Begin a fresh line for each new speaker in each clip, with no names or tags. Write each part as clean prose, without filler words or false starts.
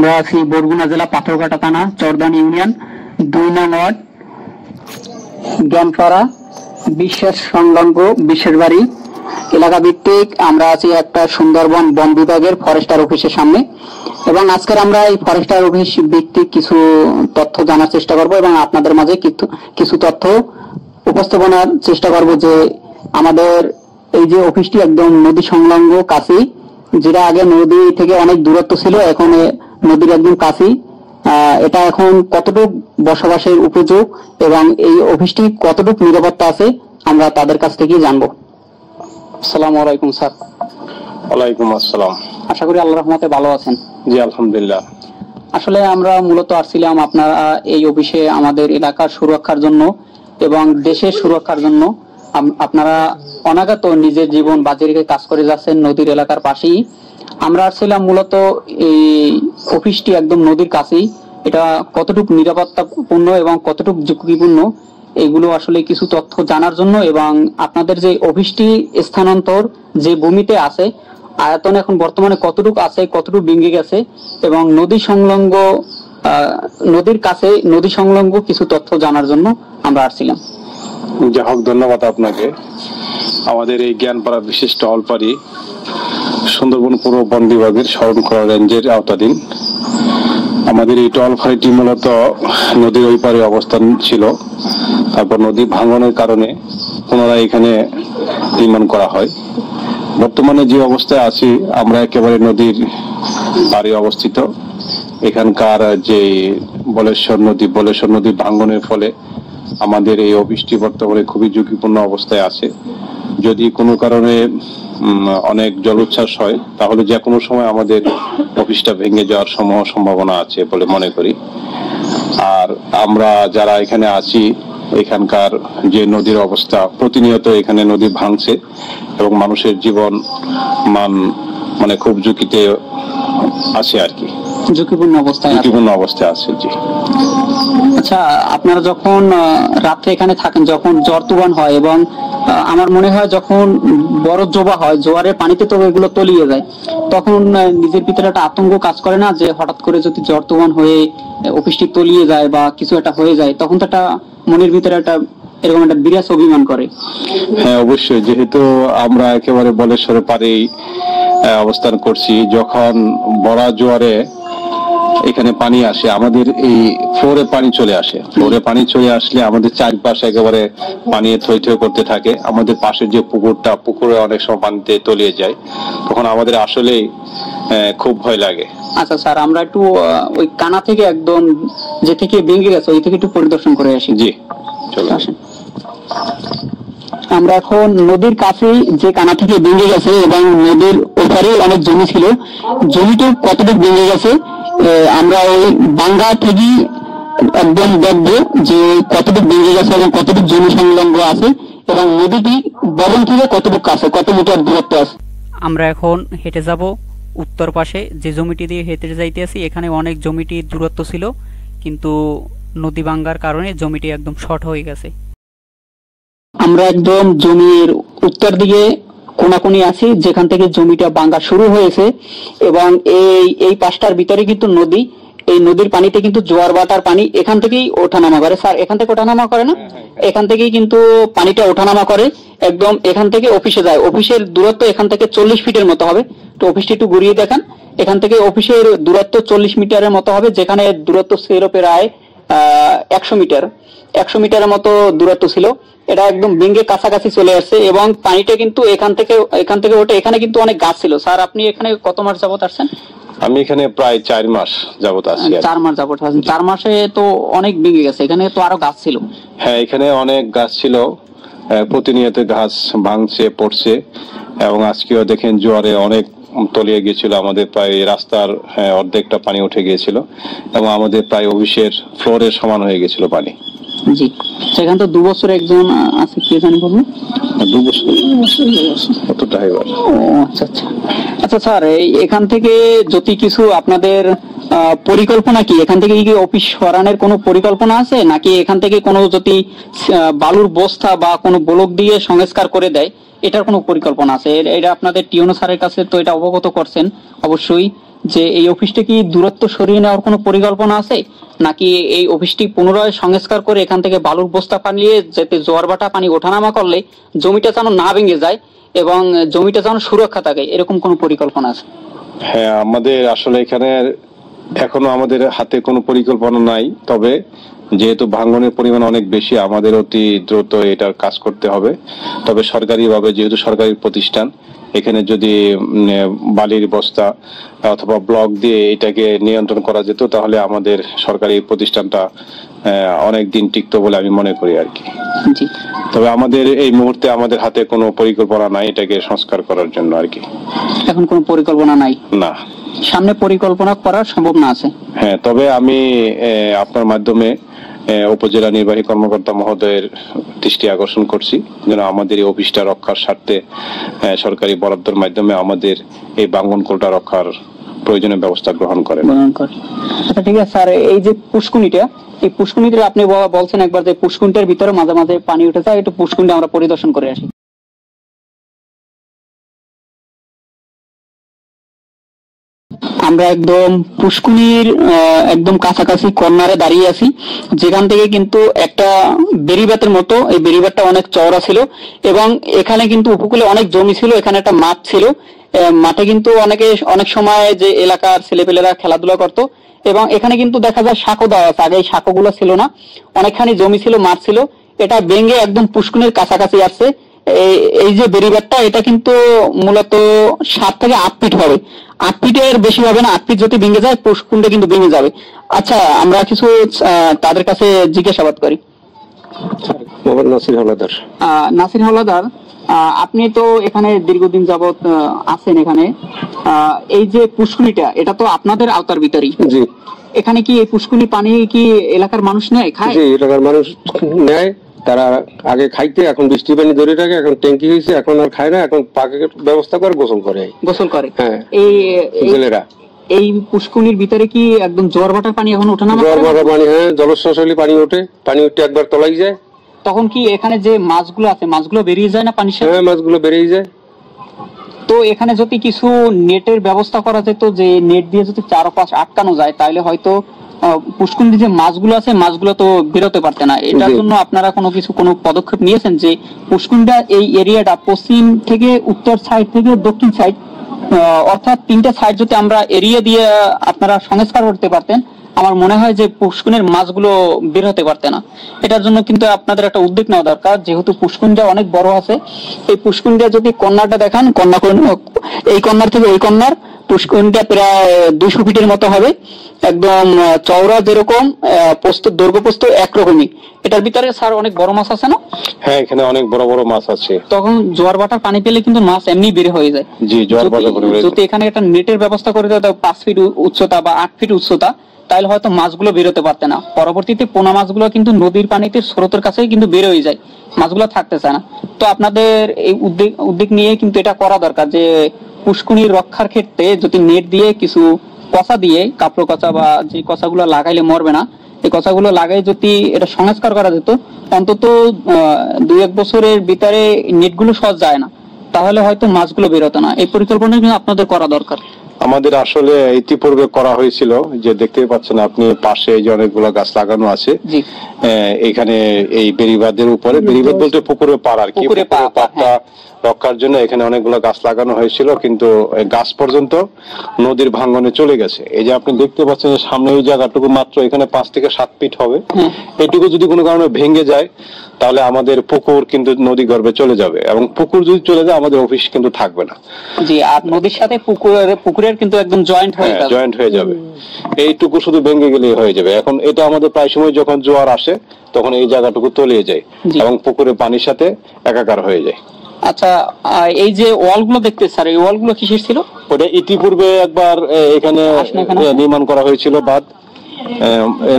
আমরা আছি বরগুনা জেলা পাথরঘাটা থানা চরদান ইউনিয়ন 2 নং ওয়ার্ড জ্ঞানপাড়া বিশ্বাস সংলগ্ন বিশেষ বাড়ি এলাকা ভিত্তিক আমরা আছি একটা সুন্দরবন বন বিভাগের ফরেস্টার অফিসের সামনে এবং আজকের আমরা এই ফরেস্টার অফিস ভিত্তিক কিছু তথ্য জানার চেষ্টা করব এবং আপনাদের মাঝে কিছু তথ্য উপস্থাপনার চেষ্টা করব যে আমাদের এই যে অফিসটি একদম নদী সংলগ্ন কাছেই, যেটা আগে নদী থেকে অনেক দূরত্ব ছিল, এখন নদীর একদম কাছেই। এটা এখন কতটুকু বসবাসের উপযোগ এবং এই অফিসটি কতটুকু নিরাপত্তা আছে আমরা তাদের কাছ থেকেই জানবো। আসসালামু আলাইকুম স্যার।
ওয়ালাইকুম আসসালাম।
আশা করি আল্লাহর রহমতে ভালো আছেন।
জি আলহামদুলিল্লাহ।
আসলে আমরা মূলত আসছিলাম আপনারা এই অফিসে আমাদের এলাকার সুরক্ষার জন্য এবং দেশের সুরক্ষার জন্য। আপনারা অনাগত নিজের জীবন বাজি রেখে কাজ করে যাচ্ছেন নদীর এলাকার পাশেই। আমরা আসছিলাম মূলত এই অফিসটি একদম নদীর কাছেই, এটা কতটুকু নিরাপত্তাপূর্ণ এবং কতটুকু ঝুঁকিপূর্ণ এগুলো আসলে কিছু তথ্য জানার জন্য এবং আপনাদের যে অফিসটি স্থানান্তর যে ভূমিতে আছে আয়তন এখন বর্তমানে কতটুকু আছে, কতটুকু ভেঙে গেছে এবং নদী সংলগ্ন নদীর কাছে নদী সংলগ্ন কিছু তথ্য জানার জন্য আমরা আসছিলাম।
যাই হোক, ধন্যবাদ আপনাকে। আমাদের এই জ্ঞানপাড়া বিশেষ টহলপাড়ি সুন্দরবন পূর্ব বন বিভাগের শরণখোলা রেঞ্জের আওতাধীন। আমাদের এই টহলপাড়িটি মূলত নদীর ওই পারে অবস্থান ছিল, তারপর নদী ভাঙনের কারণে পুনরায় এখানে নির্মাণ করা হয়। বর্তমানে যে অবস্থায় আছি আমরা একেবারে নদীর পাড়ে অবস্থিত। এখানকার যে বলেশ্বর নদী ভাঙনের ফলে আমাদের এই অফিসটি বর্তমানে খুবই ঝুঁকিপূর্ণ অবস্থায় আছে। যদি কোনো কারণে অনেক জলোচ্ছ্বাস হয় তাহলে যে কোনো সময় আমাদের অফিসটা ভেঙে যাওয়ার সম্ভাবনা আছে বলে মনে করি। আর আমরা যারা এখানে আছি এখানকার যে নদীর অবস্থা, প্রতিনিয়ত এখানে নদী ভাঙছে এবং মানুষের জীবন মান মানে খুব ঝুঁকিতে আছে আর কি, ঝুঁকিপূর্ণ অবস্থায় আছে। জি
আচ্ছা, আপনারা যখন রাত্রে এখানে থাকেন, যখন ঝড় তুফান হয় এবং আমার মনে হয় যখন বড় জোবা হয়, জোয়ারের পানিতে তো এগুলো তলিয়ে যায়, তখন নিজের ভিতরে একটা আতঙ্ক কাজ করে না যে হঠাৎ করে যদি ঝড় তুফান হয়ে অফিসটি তলিয়ে যায় বা কিছু একটা হয়ে যায়, তখন তো একটা মনের ভিতরে একটা এরকম একটা বিরাট অভিমান করে।
হ্যাঁ অবশ্যই, যেহেতু আমরা একেবারে বলেশ্বরের পাড়েই অবস্থান করছি, যখন বড় জোয়ারে এখানে পানি আসে আমাদের এই ফ্লোরে পানি চলে আসলে আমাদের চারপাশে একেবারে পানি থই থই করতে থাকে। আমাদের পাশের যে পুকুরে অনেক সময় পানিতে তলিয়ে যায়, তখন আমাদের আসলেই খুব ভয় লাগে।
আচ্ছা স্যার, আমরা একটু ওই কানা থেকে একদম যে থেকে ভেঙে গেছে ওই থেকে একটু পরিদর্শন করে আসি।
জি চলে আসেন।
আমরা এখন নদীর কাছে যে কানা থেকে ভেঙে গেছে এবং নদীর ওপারে অনেক জমি ছিল, জমিটা কতটুকু ভেঙে গেছে আমরা ওই বাঙ্গা থেকে একদম দেখবো যে কতটুকু ভেঙে গেছে এবং কতটুকু জমি সংলগ্ন আছে এবং নদীটি ববন থেকে কতটুকু কাছে, কত মিটার দূরত্ব আছে। আমরা এখন হেঁটে যাব উত্তর পাশে যে জমিটি দিয়ে হেঁটে যাইতে আছি, এখানে অনেক জমিটির দূরত্ব ছিল কিন্তু নদী ভাঙ্গার কারণে জমিটি একদম শর্ট হয়ে গেছে। আমরা একদম জমির উত্তর দিকে কোনাকুনি আছি যেখান থেকে জমিটা ভাঙ্গা শুরু হয়েছে এবং এই পাশটার ভিতরে কিন্তু নদী, এই নদীর পানিতে কিন্তু জোয়ার বাটার পানি এখান থেকেই ওঠানামা করে। স্যার এখান থেকে ওঠানামা করে না? এখান থেকেই কিন্তু পানিটা ওঠানামা করে, একদম এখান থেকে অফিসে যায়। অফিসের দূরত্ব এখান থেকে 40 ফিটের মতো হবে। তো অফিসটি একটু ঘুরিয়ে দেখান। এখান থেকে অফিসের দূরত্ব 40 মিটারের মতো হবে, যেখানে দূরত্ব ছিল প্রায় 100 মিটারের মতো দূরত্ব ছিল। এটা একদম ভেঙে কাছাকাছি চলে আসছে এবং পানিটা কিন্তু এখান থেকে ওঠে। এখানে কিন্তু অনেক গাছ ছিল। স্যার আপনি এখানে কত মাস যাবত আসছেন?
আমি এখানে প্রায় 4 মাস যাবত আছি।
4 মাস যাবত আছেন? 4 মাসে তো অনেক ভেঙে গেছে। এখানে তো আরো গাছ ছিল।
হ্যাঁ এখানে অনেক গাছ ছিল, প্রতিনিয়ত গাছ ভাঙছে পড়ছে এবং আজকেও দেখেন জোয়ারে অনেক তলিয়ে গিয়েছিল। আমাদের প্রায় রাস্তার অর্ধেকটা পানি উঠে গিয়েছিল এবং আমাদের প্রায় অফিসের ফ্লোরের সমান হয়ে গেছিল পানি।
জি, সেখানে তো 2 বছর একজন আছে, কে জানি বলুন?
2 বছর কতটা হইবার।
আচ্ছা আচ্ছা আচ্ছা স্যার, এখান থেকে যদি কিছু আপনাদের পরিকল্পনা কি, এখান থেকে কি অফিস সরানোর কোনো পরিকল্পনা আছে নাকি এখান থেকে কোনো যদি বালুর বস্তা বা কোনো ব্লক দিয়ে সংস্কার করে দেয় এটার কোনো পরিকল্পনা আছে? এটা আপনাদের টিওনো স্যারের কাছে তো এটা অবগত করছেন অবশ্যই, যে এই অফিসটা কি দূরত্ব সরিয়ে নেওয়ার কোনো পরিকল্পনা আছে, নাকি এই অফিসটি পুনরায় সংস্কার করে এখান থেকে বালুর বস্তা পানিয়ে যাতে জোয়ার ভাটা পানি ওঠানামা করলে জমিটা যেন না ভেঙে যায় এবং জমিটা যেন সুরক্ষা থাকে, এরকম কোনো পরিকল্পনা আছে?
হ্যাঁ, আমাদের আসলে এখানে এখনো আমাদের হাতে কোনো পরিকল্পনা নাই, তবে যেহেতু ভাঙনের পরিমাণ অনেক বেশি, আমাদের অতি দ্রুত এটার কাজ করতে হবে। তবে সরকারিভাবে, যেহেতু সরকারি প্রতিষ্ঠান, এখানে যদি বালির বস্তা অথবা ব্লক দিয়ে এটাকে নিয়ন্ত্রণ করা যেত, তাহলে আমাদের সরকারি প্রতিষ্ঠানটা অনেক দিন টিকতো বলে আমি মনে করি আর কি। তবে আমাদের এই মুহূর্তে আমাদের হাতে কোনো পরিকল্পনা নাই এটাকে সংস্কার করার জন্য আর কি।
এখন কোনো পরিকল্পনা নাই?
না।
সামনে পরিকল্পনা করার সম্ভাবনা আছে?
হ্যাঁ, তবে আমি আপনার মাধ্যমে উপজেলা নির্বাহী কর্মকর্তা মহোদয়ের দৃষ্টি আকর্ষণ করছি যেন আমাদের এই অফিসটা রক্ষার স্বার্থে সরকারি বরাদ্দের মাধ্যমে আমাদের এই বাঙ্গনকোলটা রক্ষার প্রয়োজনীয় ব্যবস্থা গ্রহণ করেন।
আচ্ছা, ঠিক আছে স্যার। এই যে পুষ্কুনিটা, এই পুষ্কুনিতে আপনি বলছেন একবার যে পুষ্কুনিটার ভিতরে মাঝে মাঝে পানি উঠে যায়, একটু পুষ্কুনিটা আমরা পরিদর্শন করে আসি। আমরা একদম পুষ্কুনির একদম কাছাকাছি কর্নারে দাঁড়িয়ে আছি, যেখান থেকে কিন্তু একটা বেড়িবাতের মতো, এই বেড়িবাতটা অনেক চওড়া ছিল এবং এখানে কিন্তু উপকূলে অনেক জমি ছিল, এখানে একটা মাঠ ছিল। মাঠে কিন্তু অনেক সময় যে এলাকার ছেলেপেলেরা খেলাধুলা করতো এবং এখানে কিন্তু দেখা যায় সাঁকো দেওয়া আছে। আগে এই সাঁকোগুলো ছিল না, অনেকখানি জমি ছিল, মাঠ ছিল। এটা ভেঙে একদম পুষ্কুনির কাছাকাছি আসছে। এই যে বেড়িবাতটা, এটা কিন্তু মূলত 7 থেকে 8 ফিট হবে, 8 ফিটের বেশি হবে না। 8 ফিট যদি ভেঙে যায় পুষ্কুনিটা কিন্তু ভেঙে যাবে। আচ্ছা, আমরা কিছু তাদের কাছে জিজ্ঞাসাবাদ করি। নাসির হাওলাদার, আপনি তো এখানে দীর্ঘদিন যাবত আছেন এখানে, এই যে পুষ্কুনিটা, এটা তো আপনাদের আওতার ভিতরেই। জি। এখানে কি এই পুষ্কুনি পানি কি এলাকার মানুষ নেয়, খায়?
জি, এলাকার মানুষ নেয়। তারা আগে খাইতে, এখন বৃষ্টি পানি ধরে থাকে, এখন ট্যাঙ্কি হয়েছে, এখন আর খায় না, এখন পাকের ব্যবস্থা করে গোসল করে।
হ্যাঁ, এই পুষ্কুনির ভিতরে কি একদম জোয়ার ভাটার পানি এখন ওঠানামা?
জোয়ার ভাটার পানি, হ্যাঁ, জলস্রোতী পানি ওঠে, পানি উঠে একবার তলাই যায়।
তখন কি এখানে যে মাছগুলো আছে, মাছগুলো বেরিয়ে যায় না পানির সাথে?
হ্যাঁ, মাছগুলো বেরিয়ে যায়।
তো এখানে যদি কিছু নেটের ব্যবস্থা করা যেত, যে নেট দিয়ে যদি চারপাশ আটকানো যায়, তাহলে হয়তো পুষ্কুনির যে মাছগুলো আছে, মাছগুলো তো বেরোতে পারতে না। এটার জন্য আপনারা কোনো পদক্ষেপ নিয়েছেন যে পুষ্কুনিটা এই এরিয়াটা পশ্চিম থেকে উত্তর সাইড থেকে দক্ষিণ সাইড, অর্থাৎ 3টা সাইড যদি আমরা এরিয়া দিয়ে আপনারা সংস্কার করতে পারতেন, আমার মনে হয় যে পুষ্কুনির মাছগুলো বের হতে পারতে না। এটার জন্য কিন্তু আপনাদের একটা উদ্যোগ নেওয়া দরকার, যেহেতু পুষ্কুনিটা অনেক বড় আছে। এই পুষ্কুনিটা যদি কর্নারটা দেখান, এই কর্নার থেকে ওই কর্নার পুষ্কুনিটা প্রায় 200 ফিটের মতো হবে, একদম চওড়া যেরকম, দৈর্ঘ্য প্রস্থ একরকমই। এটার ভিতরে স্যার অনেক বড় মাছ আছে না?
হ্যাঁ, এখানে অনেক বড় বড় মাছ আছে।
তখন জোয়ার ভাটার পানি পেলে কিন্তু মাছ এমনি বের হয়ে যায়।
জি, জোয়ার ভাটা করে
যদি এখানে একটা নেটের ব্যবস্থা করে দেয় 5 ফিট উচ্চতা বা 8 ফিট উচ্চতা, তাহলে হয়তো মাছগুলো বেরোতে পারতে না। পরবর্তীতে পোনা মাছগুলো কিন্তু নদীর পানিতে স্রোতের কাছেই কিন্তু বের হয়ে যায়, মাছগুলো থাকতে চায় না। তো আপনাদের এই উদ্যোগ নিয়ে কিন্তু এটা করা দরকার যে পুষ্কুনির রক্ষার ক্ষেত্রে যদি নেট দিয়ে কিছু কচা দিয়ে, কাপড় কচা বা যে কচাগুলো লাগাইলে মরবে না, এই কচাগুলো লাগাই যদি এটা সংস্কার করা যেত, অন্তত 2-1 বছরের ভিতরে নেটগুলো সহজ যায় না, তাহলে হয়তো মাছগুলো বেরোতো না। এই পরিকল্পনা কিন্তু আপনাদের করা দরকার।
আমাদের আসলে ইতিপূর্বে করা হয়েছিল, যে দেখতে পাচ্ছেন আপনি পাশে যে অনেকগুলো গাছ লাগানো আছে এখানে এই বেড়িবাঁধের উপরে, বেড়িবাঁধ বলতে পুকুরের পাড় আর কি, পাড়টা রক্ষার জন্য এখানে অনেকগুলো গাছ লাগানো হয়েছিল, কিন্তু গাছ পর্যন্ত নদীর ভাঙ্গনে চলে গেছে। এই যে আপনি দেখতে পাচ্ছেন সামনে এই জায়গাটুকু মাত্র এখানে 5 থেকে 7 ফিট হবে, এটুকু যদি কোনো কারণে ভেঙে যায় তাহলে আমাদের পুকুর কিন্তু নদী গর্ভে চলে যাবে, এবং পুকুর যদি চলে যায় আমাদের অফিস কিন্তু থাকবে না।
জি, আর নদীর সাথে পুকুরের কিন্তু একদম জয়েন্ট
হয়ে যাবে। এইটুকু শুধু ভেঙে গেলেই হয়ে যাবে। এখন এটা আমাদের প্রায় সময় যখন জোয়ার আসে তখন এই জায়গাটুকু তলিয়ে যায় এবং পুকুরে পানির সাথে একাকার হয়ে যায়।
আচ্ছা, এই যে ওয়ালগুলো দেখতে স্যার, এই ওয়ালগুলো কিসের ছিল?
ওটা ইতিপূর্বে একবার এখানে নির্মাণ করা হয়েছিল বাঁধ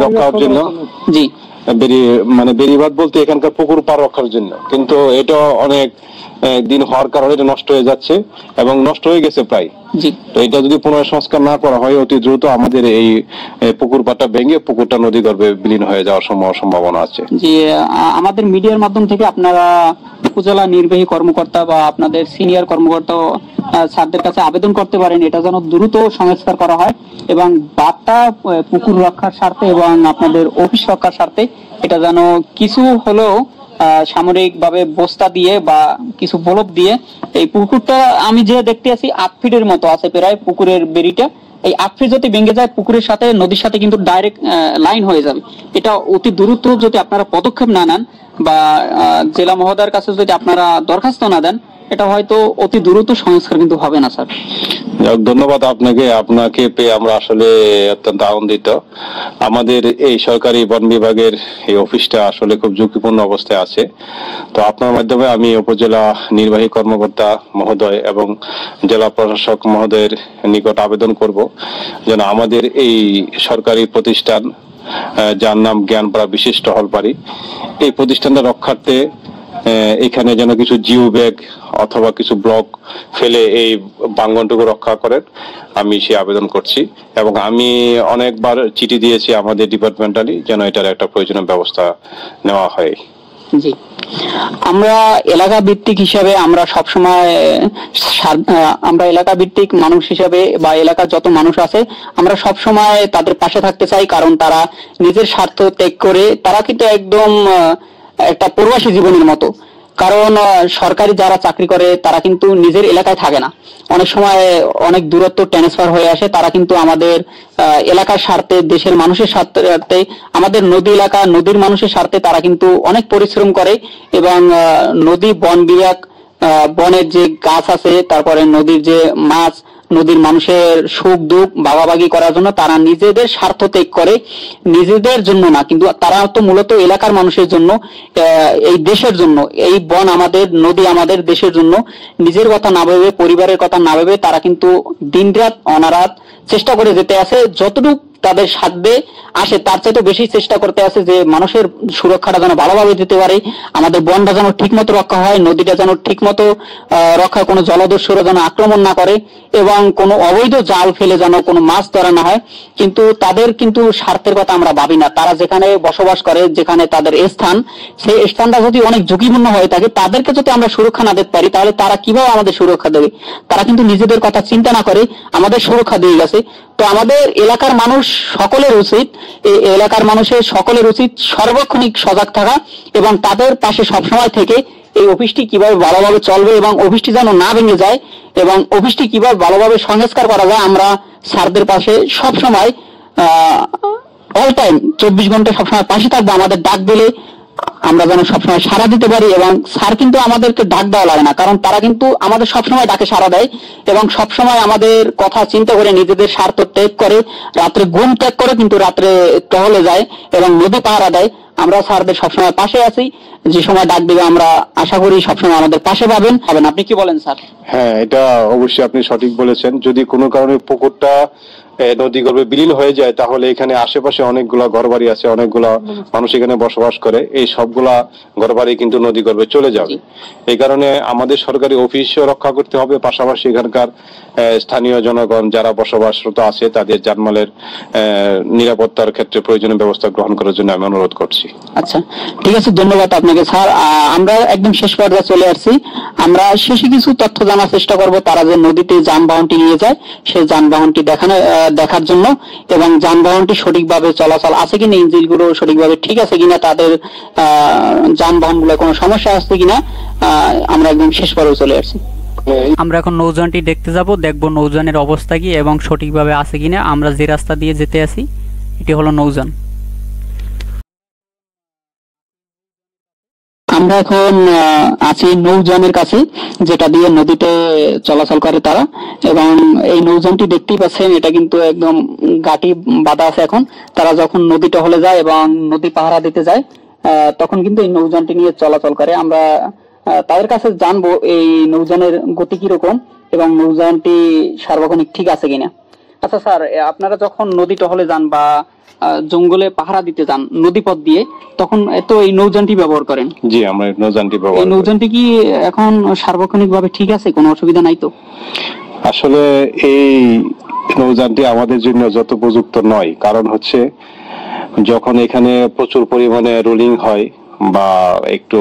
রক্ষার জন্য।
জি,
বেড়িবাঁধ বলতে এখানকার পুকুর পার রক্ষার জন্য, কিন্তু এটা অনেক দিন হওয়ার কারণে এটা নষ্ট হয়ে যাচ্ছে এবং নষ্ট হয়ে গেছে প্রায়। তো এটা যদি পুনঃসংস্কার না করা হয় অতি দ্রুত আমাদের এই পুকুর পাড়টা ভেঙে পুকুরটা নদী গর্ভে বিলীন হয়ে যাওয়ার সম্ভাবনা আছে।
জি, আমাদের মিডিয়ার মাধ্যম থেকে আপনারা উপজেলা নির্বাহী কর্মকর্তা বা আপনাদের সিনিয়র কর্মকর্তা স্যারদের কাছে আবেদন করতে পারেন এটা যেন দ্রুত সংস্কার করা হয় এবং বাঁধটা পুকুর রক্ষার স্বার্থে এবং আপনাদের অফিস রক্ষার স্বার্থে এটা যেন কিছু হলেও সামরিক ভাবে বস্তা দিয়ে বা কিছু বলব দিয়ে এই পুকুরটা আমি যে দেখতে আছি 8 ফিটের মতো আছে প্রায় পুকুরের বেরিটা, এই 8 ফিট যদি ভেঙে যায় পুকুরের সাথে নদীর সাথে কিন্তু ডাইরেক্ট লাইন হয়ে যাবে। এটা অতি দ্রুত যদি আপনারা পদক্ষেপ না নেন বা জেলা মহোদয়ের কাছে যদি আপনারা দরখাস্ত না দেন এটা হয়তো অতি দ্রুত সংস্কার কিন্তু হবে না স্যার।
ধন্যবাদ আপনাকে পেয়ে আমরা আসলে অত্যন্ত আনন্দিত। আমাদের এই সরকারি বন বিভাগের এই অফিসটা আসলে খুব ঝুঁকিপূর্ণ অবস্থায় আছে। তো আপনার মাধ্যমে আমি উপজেলা নির্বাহী কর্মকর্তা মহোদয় এবং জেলা প্রশাসক মহোদয়ের নিকট আবেদন করব যেন আমাদের এই সরকারি প্রতিষ্ঠান যার নাম জ্ঞানপাড়া বিশিষ্ট হলপাড়ি, এই প্রতিষ্ঠানটা রক্ষার্থে এখানে যেন কিছু জিও ব্যাগ অথবা কিছু ব্লক ফেলে এই বাঙ্গনটুকু রক্ষা করেন, আমি সে আবেদন করছি এবং আমি অনেকবার চিঠি দিয়েছি আমাদের ডিপার্টমেন্টালি যেন এটার একটা প্রয়োজনীয় ব্যবস্থা নেওয়া হয়।
জি, আমরা এলাকা ভিত্তিক হিসাবে আমরা সবসময় আমরা এলাকা ভিত্তিক মানুষ হিসাবে বা এলাকার যত মানুষ আছে আমরা সবসময় তাদের পাশে থাকতে চাই, কারণ তারা নিজের স্বার্থ ত্যাগ করে তারা কিন্তু একদম একটা প্রবাসী জীবনের মতো। কারণ সরকারি যারা চাকরি করে তারা কিন্তু নিজের এলাকায় থাকে না, অনেক সময় অনেক দূরত্ব ট্রান্সফার হয়ে আসে। তারা কিন্তু আমাদের এলাকার স্বার্থে, দেশের মানুষের স্বার্থে, আমাদের নদী এলাকা নদীর মানুষের স্বার্থে তারা কিন্তু অনেক পরিশ্রম করে এবং নদী বন বিভাগ বনের যে গাছ আছে, তারপরে নদীর যে মাছ, নদীর মানুষের সুখ দুঃখ ভাগাভাগি করার জন্য তারা নিজেদের স্বার্থ ত্যাগ করে, নিজেদের জন্য না কিন্তু তারা তো মূলত এলাকার মানুষের জন্য, এই দেশের জন্য। এই বন আমাদের, নদী আমাদের, দেশের জন্য নিজের কথা না ভেবে, পরিবারের কথা না ভেবে তারা কিন্তু দিনরাত অনারাত চেষ্টা করে যেতে আছে, যতটুকু তাদের সাধ্যে আসে তার চাইতে বেশি চেষ্টা করতে আছে যে মানুষের সুরক্ষাটা যেন ভালোভাবে দিতে পারে, আমাদের বনটা যেন ঠিক মতো রক্ষা হয়, নদীটা যেন ঠিক মতো রক্ষা, কোনো জলদস্যুরা যেন আক্রমণ না করে এবং কোনো অবৈধ জাল ফেলে যেন কোনো মাছ ধরা না হয়। কিন্তু তাদের কিন্তু স্বার্থের কথা আমরা ভাবি না। তারা যেখানে বসবাস করে, যেখানে তাদের স্থান, সেই স্থানটা যদি অনেক ঝুঁকিপূর্ণ হয়ে থাকে, তাদেরকে যদি আমরা সুরক্ষা না দিতে পারি তাহলে তারা কিভাবে আমাদের সুরক্ষা দেবে? তারা কিন্তু নিজেদের কথা চিন্তা না করে আমাদের সুরক্ষা দিয়ে গেছে। তো আমাদের এলাকার মানুষ সকলের উচিত, এই এলাকার মানুষের সকলের উচিত সর্বক্ষণিক সজাগ থাকা এবং তাদের পাশে সবসময় থেকে এই অফিসটি কিভাবে ভালোভাবে চলবে এবং অফিসটি যেন না ভেঙে যায় এবং অফিসটি কিভাবে ভালোভাবে সংস্কার করা যায় আমরা স্যারদের পাশে সবসময় অল টাইম 24 ঘন্টা সবসময় পাশে থাকবো। আমাদের ডাক দিলে আমরা যেন সবসময় সাড়া দিতে পারি এবং স্যার কিন্তু আমাদেরকে ডাক দেওয়া লাগে না, কারণ তারা কিন্তু আমাদের সবসময় ডাকে সাড়া দেয় এবং সবসময় আমাদের কথা চিন্তা করে নিজেদের স্বার্থ ত্যাগ করে, রাত্রে ঘুম ত্যাগ করে কিন্তু রাত্রে টহলে যায় এবং নদী পাহারা দেয়। আমরা স্যারদের সবসময় পাশে আছি, যে সময় ডাক দিবে আমরা আশা করি সবসময় আমাদের পাশে পাবেন। আপনি কি বলেন স্যার?
হ্যাঁ, এটা অবশ্যই আপনি সঠিক বলেছেন। যদি কোনো কারণে পুকুরটা নদী গর্ভে বিলীন হয়ে যায় তাহলে এখানে আশেপাশে অনেকগুলা ঘরবাড়ি আছে, অনেকগুলা মানুষ এখানে বসবাস করে, এই সবগুলা ঘরবাড়ি কিন্তু নদী গর্ভে চলে যাবে। এই কারণে আমাদের সরকারি অফিসও রক্ষা করতে হবে, পাশাপাশি এখানকার স্থানীয় জনগণ যারা বসবাসরত আছে তাদের জানমালের নিরাপত্তার ক্ষেত্রে প্রয়োজনীয় ব্যবস্থা গ্রহণ করার জন্য আমি অনুরোধ করছি।
আচ্ছা, ঠিক আছে, ধন্যবাদ আপনাকে স্যার। আমরা একদম শেষ পর্যায়ে চলে আসছি। আমরা শেষে কিছু তথ্য জানার চেষ্টা করব, তারা যে নদীতে যানবাহনটি নিয়ে যায় সেই যানবাহনটি দেখার জন্য এবং যানবাহনটি সঠিকভাবে চলাচল আছে কিনা, ইঞ্জিনগুলো সঠিকভাবে ঠিক আছে কিনা, তাদের যানবাহনগুলো কোনো সমস্যা আছে কিনা, আমরা একদম শেষ পর্যায়ে চলে আসছি।
আমরা এখন নৌযানটি দেখতে যাব, দেখব নৌযানের অবস্থা কি এবং সঠিকভাবে আছে কিনা। আমরা যে রাস্তা দিয়ে যেতে আছি এটি হলো নৌযান।
আমরা এখন আছি নৌযানের কাছে, যেটা দিয়ে নদীতে চলাচল করে তারা, এবং এই নৌযানটি দেখতেই পাচ্ছেন এটা কিন্তু একদম গাটি বাঁধা আছে। এখন তারা যখন নদী টহলে যায় এবং নদী পাহারা দিতে যায় তখন কিন্তু এই নৌযানটি নিয়ে চলাচল করে। আমরা তাদের কাছে জানবো এই নৌযানের গতি কিরকম এবং নৌযানটি সার্বক্ষণিক ঠিক আছে কিনা। আচ্ছা স্যার, আপনারা যখন নদী টহলে যান বা জঙ্গলে পাহারা দিতে যান নদীপথ দিয়ে, তখন তো এই নৌযানটি ব্যবহার করেন?
জি, আমরা নৌযানটি ব্যবহার করি।
এই নৌযানটি কি এখন সার্বক্ষণিক ভাবে ঠিক আছে, কোনো অসুবিধা নাই তো?
আসলে এই নৌযানটি আমাদের জন্য যত উপযুক্ত নয়, কারণ হচ্ছে যখন এখানে প্রচুর পরিমাণে রোলিং হয় বা একটু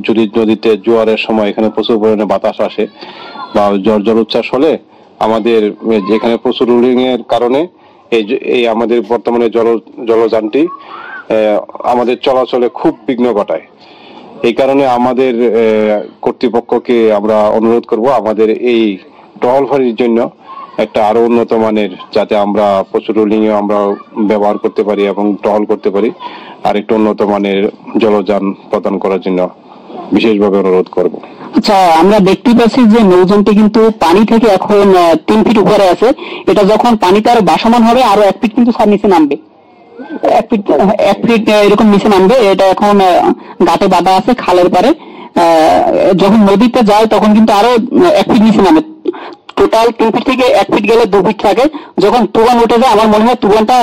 যদি নদীতে জোয়ারের সময় এখানে প্রচুর পরিমাণে বাতাস আসে, বা জলোচ্ছ্বাস হলে আমাদের যেখানে প্রচুর রোলিং এর কারণে এই আমাদের বর্তমানে জলযানটি আমাদের চলাচলে খুব বিঘ্ন ঘটায়। এই কারণে আমাদের কর্তৃপক্ষকে আমরা অনুরোধ করব আমাদের এই টহল ফাঁড়ির জন্য একটা আরো উন্নত মানের, যাতে আমরা প্রচুর রোলিং এ আমরা ব্যবহার করতে পারি এবং টহল করতে পারি, আর একটু উন্নত মানের জলযান প্রদান করার জন্য বিশেষভাবে অনুরোধ করব।
আচ্ছা, আমরা দেখতে পাচ্ছি যে নৌযানটি কিন্তু পানি থেকে এখন 3 ফিট উপরে আছে। এটা যখন পানিতে আরো ভাসমান হবে আরো 1 ফিট কিন্তু স্যার নিচে নামবে, 1 ফিট এরকম নিচে নামবে। এটা এখন ঘাটে বাঁধা আছে খালের পারে। যখন নদীতে যায় তখন কিন্তু আরো 1 ফিট নিচে নামে। টোটাল 3 ফিট থেকে 1 ফিট গেলে 2 ফিট থাকে। যখন তুফান উঠে যায় আমার মনে হয় তুফানটা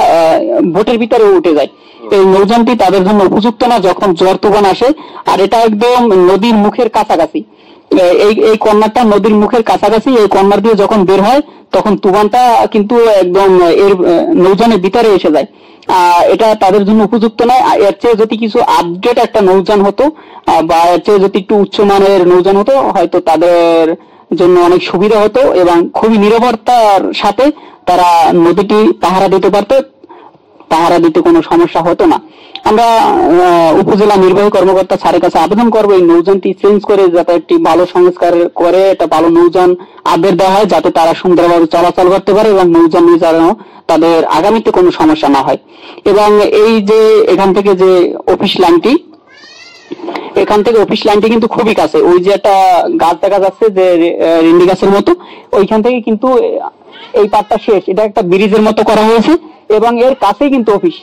বোটের ভিতরে উঠে যায়। এই নৌযানটি তাদের জন্য উপযুক্ত না যখন ঝড় তুফান আসে। আর এটা একদম নদীর মুখের কাছাকাছি, এই কর্নারটা নদীর মুখের কাছাকাছি। এই কর্নার দিয়ে যখন বের হয় তখন তুফানটা কিন্তু একদম এর নৌযানের ভিতরে এসে যায়। এটা তাদের জন্য উপযুক্ত নয়। এর চেয়ে যদি কিছু আপডেট একটা নৌযান হতো বা এর চেয়ে যদি একটু উচ্চমানের নৌযান হতো হয়তো তাদের জন্য অনেক সুবিধা হতো এবং খুবই নিরাপত্তার সাথে তারা নদীটি পাহারা দিতে পারতো, পাহারা দিতে কোনো সমস্যা হতো না। আমরা উপজেলা নির্বাহী কর্মকর্তা স্যারের কাছে আবেদন করবো এই নৌযানটি চেঞ্জ করে যাতে একটি ভালো সংস্কার করে একটা ভালো নৌযান আপডেট দেওয়া হয়, যাতে তারা সুন্দরভাবে চলাচল করতে পারে এবং নৌযান নিয়ে যেন তাদের আগামীতে কোনো সমস্যা না হয়। এবং এই যে এখান থেকে যে অফিস লাইনটি, এখান থেকে অফিস লাইনটি কিন্তু খুবই কাছে। ওই যে একটা গাছ দেখা যাচ্ছে যে রিন্ডি গাছের মতো, ওইখান থেকে কিন্তু এই পাটটা শেষ। এটা একটা ব্রিজের মতো করা হয়েছে এবং এর কাছেই কিন্তু অফিস,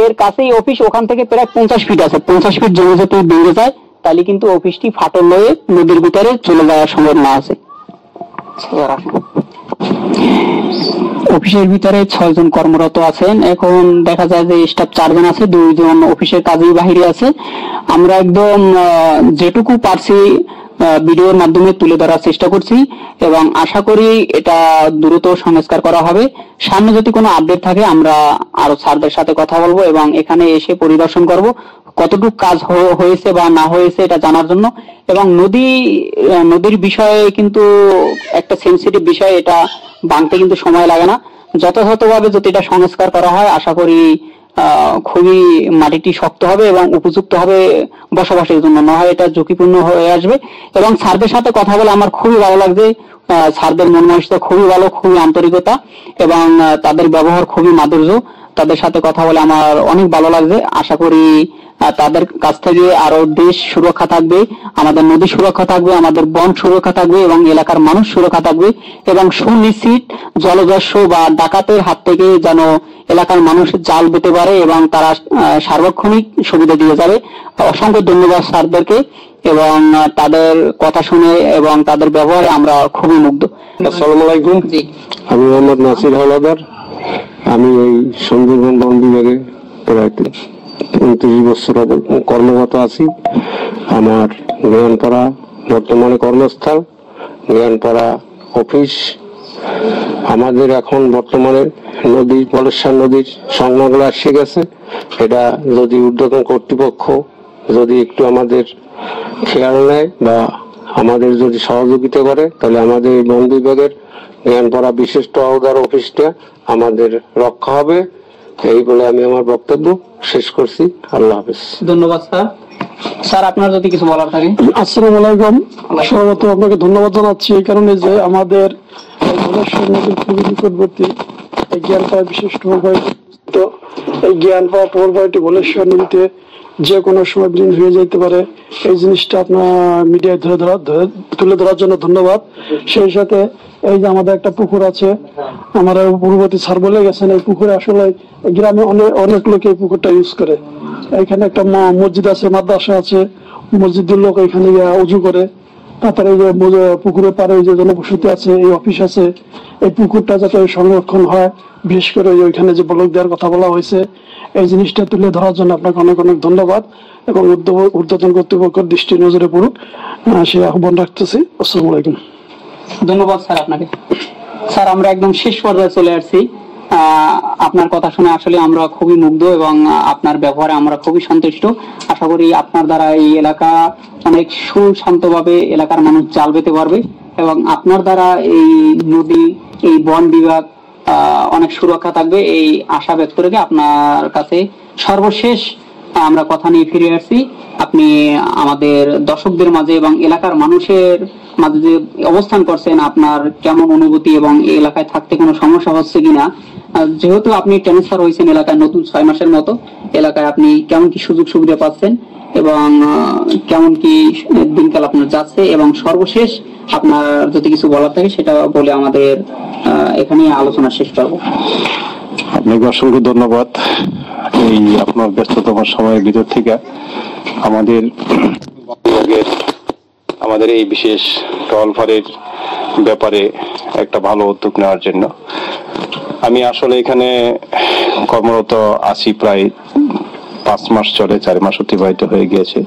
এর কাছেই অফিস। ওখান থেকে প্রায় 50 ফিট আছে। 50 ফিট জমি যদি ভেঙে যায় তাহলে কিন্তু অফিসটি ফাটল হয়ে নদীর ভিতরে চলে যাওয়ার সম্ভাবনা আছে। অফিসের ভিতরে 6 জন কর্মরত আছেন। এখন দেখা যায় যে স্টাফ 4 জন আছে, 2 জন অফিসের কাজেই বাহিরে আছে। আমরা একদম যেটুকু পারছি ভিডিওর মাধ্যমে তুলে ধরার চেষ্টা করছি এবং আশা করি এটা দ্রুত সংস্কার করা হবে। সামনে যদি কোনো আপডেট থাকে আমরা আরো স্যারদের সাথে কথা বলবো এবং এখানে এসে পরিদর্শন করব কতটুকু কাজ হয়েছে বা না হয়েছে এটা জানার জন্য। এবং নদীর বিষয়ে কিন্তু একটা সেনসিটিভ বিষয়, এটা ভাঙতে কিন্তু সময় লাগে না। যথাযথভাবে যদি এটা সংস্কার করা হয় আশা করি খুবই মাটিটি শক্ত হবে এবং উপযুক্ত হবে বসবাসের জন্য, না হয় এটা ঝুঁকিপূর্ণ হয়ে আসবে। এবং স্যারদের সাথে কথা বলে আমার খুবই ভালো লাগছে। স্যারদের মন মানসিকতা খুবই ভালো, খুবই আন্তরিকতা এবং তাদের ব্যবহার খুবই মাধুর্য। তাদের সাথে কথা বলে আমার অনেক ভালো লাগছে। আশা করি তাদের কাছ থেকে আরো দেশ সুরক্ষা থাকবে, আমাদের নদী সুরক্ষা থাকবে, আমাদের বন সুরক্ষা থাকবে এবং এলাকার মানুষ সুরক্ষা থাকবে এবং সুনিশ্চিত জলদস্যু বা ডাকাতের হাত থেকে যেন এলাকার মানুষ জাল পেতে পারে এবং তারা সার্বক্ষণিক সুবিধা দিয়ে যাবে। অসংখ্য ধন্যবাদ স্যারদেরকে এবং তাদের কথা শুনে এবং তাদের ব্যবহারে আমরা খুবই মুগ্ধ।
আসসালামু আলাইকুম। আমি মোহাম্মদ নাসির হাওলাদার। আমি এই সুন্দরবন বন বিভাগে প্রায় 29 বছর কর্মরত আছি। আমার জ্ঞানপাড়া বর্তমানে কর্মস্থল, জ্ঞানপাড়া অফিস। আমাদের এখন বর্তমানে নদী পলেশ্বর নদীর সংলগ্ন এসে গেছে। এটা যদি ঊর্ধ্বতন কর্তৃপক্ষ যদি একটু আমাদের খেয়াল নেয় বা আমাদের যদি সহযোগিতা করে তাহলে আমাদের এই বন বিভাগের জ্ঞানপাড়া বিশেষ টহলদার অফিসটা আমাদের রক্ষা হবে। এই বলে আমি আমার বক্তব্য শেষ করছি। আল্লাহ হাফেজ।
ধন্যবাদ স্যার। স্যার আপনার যদি কিছু বলার থাকে।
আসসালামু আলাইকুম। সর্বত আপনাকে ধন্যবাদ জানাচ্ছি এই কারণে যে আমাদের নদীর খুবই নিকটবর্তী এই জ্ঞানপাড়া বিশেষ টহল বাড়ি, তো এই জ্ঞানপাড়া টহল বাড়িটি ভোলেশ্বর নদীতে যে কোনো সময় বিলীন হয়ে যেতে পারে। এই জিনিসটা আপনার মিডিয়ায় তুলে ধরার জন্য ধন্যবাদ। সেই সাথে এই যে আমাদের একটা পুকুর আছে, আমার পূর্ববর্তী স্যার বলে গেছেন এই পুকুরে আসলে গ্রামে অনেক লোক এই পুকুরটা ইউজ করে। এখানে একটা মসজিদ আছে, মাদ্রাসা আছে, মসজিদের লোক এখানে উজু করে। তারপরে এই যে পুকুরের পাড়ে যে জনবসতি আছে, এই অফিস আছে, এই পুকুরটা যাতে সংরক্ষণ হয়, বিশেষ করে ওইখানে যে ব্লক দেওয়ার কথা বলা হয়েছে, এই জিনিসটা তুলে ধরার জন্য আপনাকে অনেক অনেক ধন্যবাদ এবং ঊর্ধ্বতন কর্তৃপক্ষের দৃষ্টি নজরে পড়ুক সে আহ্বান রাখতেছি। আসসালামু আলাইকুম।
ধন্যবাদ স্যার আপনাকে। স্যার আমরা একদম শেষ পর্যায়ে চলে আসছি। আপনার কথা শুনে আসলে আমরা খুবই মুগ্ধ এবং আপনার ব্যবহারে আমরা খুবই সন্তুষ্ট। আশা করি আপনার দ্বারা এই এলাকা অনেক সুশান্তভাবে এলাকার মানুষ জাল পেতে পারবে
এবং আপনার দ্বারা এই নদী, এই বন বিভাগ অনেক সুরক্ষা থাকবে এই আশা ব্যক্ত রেখে আপনার কাছে সর্বশেষ আমরা কথা নিয়ে ফিরে আসছি। আপনি আমাদের দর্শকদের মাঝে এবং এলাকার মানুষের মাঝে যে অবস্থান করছেন, আপনার কেমন অনুভূতি এবং এই এলাকায় থাকতে কোনো সমস্যা হচ্ছে কিনা, যেহেতু আপনি ট্রান্সফার হয়েছেন এলাকায় নতুন 6 মাসের মতো, এলাকায় আপনি কেমন কি সুযোগ সুবিধা পাচ্ছেন এবং কেমন কি দিনকাল আপনার যাচ্ছে, এবং সর্বশেষ আপনার যদি কিছু বলার থাকে সেটা বলে আমাদের এখানে আলোচনা শেষ করবো।
আপনাকে অসংখ্য ধন্যবাদ। এই আপনার ব্যস্ততম সময়ের ভিতর থেকে আমাদের এই বিশেষ টহলফারের ব্যাপারে একটা ভালো উদ্যোগ নেওয়ার জন্য। আমি আসলে এখানে কর্মরত আছি প্রায় 5 মাস চলে, 4 মাস অতিবাহিত হয়ে গিয়েছে।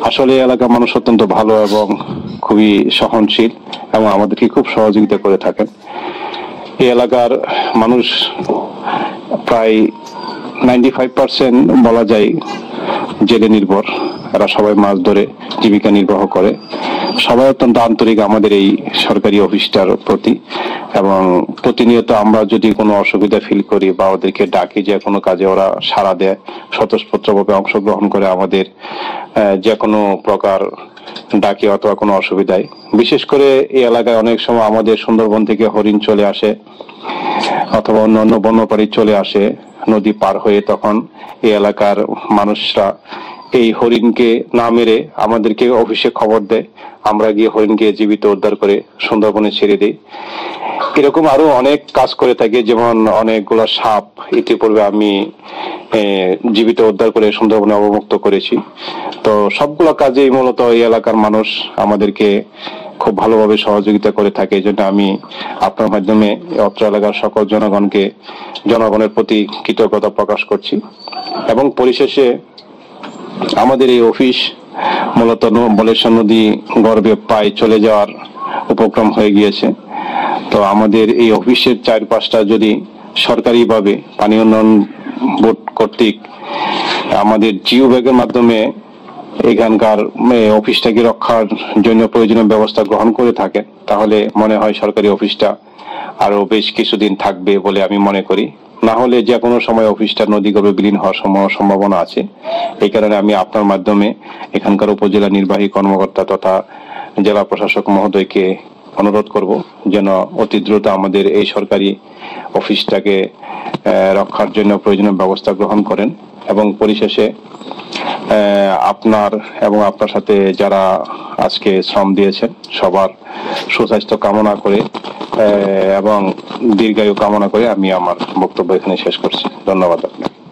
আসলে এলাকার মানুষ অত্যন্ত ভালো এবং খুবই সহনশীল এবং আমাদেরকে খুব সহযোগিতা করে থাকেন। এই এলাকার মানুষ প্রায় 95% বলা যায় জেলে নির্ভর। এরা সবাই মাছ ধরে জীবিকা নির্বাহ করে। সবাই অত্যন্ত আন্তরিক আমাদের এই সরকারি অফিসটার প্রতি, এবং প্রতিনিয়ত আমরা যদি কোনো অসুবিধা ফিল করি বা ওদেরকে ডাকি যে কোনো কাজে, ওরা সাড়া দেয়, স্বতঃস্ফূর্তভাবে অংশগ্রহণ করে আমাদের যে কোনো প্রকার ডাকি অথবা কোনো অসুবিধায়। বিশেষ করে এই এলাকায় অনেক সময় আমাদের সুন্দরবন থেকে হরিণ চলে আসে অথবা অন্যান্য বন্যপ্রাণী চলে আসে নদী পার হয়ে, তখন এই এলাকার মানুষরা এই হরিণকে না মেরে আমাদেরকে অফিসে খবর দেয়, আমরা গিয়ে হরিণকে জীবিত উদ্ধার করে সুন্দরবনে ছেড়ে দিই। এরকম আরো অনেক কাজ করে থাকি, যেমন অনেকগুলো সাপ ইতিপূর্বে আমি জীবিত উদ্ধার করে সুন্দরবনে অবমুক্ত করেছি। তো সবগুলো কাজেই মূলত এই এলাকার মানুষ আমাদেরকে খুব ভালোভাবে সহযোগিতা করে থাকে। এই জন্য আমি আপনার মাধ্যমে অত্র এলাকার সকল জনগণের প্রতি কৃতজ্ঞতা প্রকাশ করছি। এবং পরিশেষে আমাদের এই অফিস মূলত বলেশ্বর নদী গর্ভে পায়ে চলে যাওয়ার উপক্রম হয়ে গিয়েছে। তো আমাদের এই অফিসের 4-5টা যদি সরকারিভাবে পানি উন্নয়ন বোর্ড কর্তৃক আমাদের জিও ব্যাগের মাধ্যমে এখানকার অফিসটাকে রক্ষার জন্য প্রয়োজনীয় ব্যবস্থা গ্রহণ করে থাকে, তাহলে মনে হয় সরকারি অফিসটা আরো বেশ কিছুদিন থাকবে বলে আমি মনে করি। না হলে যে কোনো সময় অফিসটা নদীগর্ভে বিলীন হওয়ার সম্ভাবনা আছে। এই কারণে আমি আপনার মাধ্যমে এখানকার উপজেলা নির্বাহী কর্মকর্তা তথা জেলা প্রশাসক মহোদয়কে অনুরোধ করব যেন অতি দ্রুত আমাদের এই সরকারি অফিসটাকে রক্ষার জন্য প্রয়োজনীয় ব্যবস্থা গ্রহণ করেন। এবং পরিশেষে আপনার এবং আপনার সাথে যারা আজকে শ্রম দিয়েছেন সবার সুস্বাস্থ্য কামনা করে এবং দীর্ঘায়ু কামনা করে আমি আমার বক্তব্য এখানে শেষ করছি। ধন্যবাদ আপনাকে।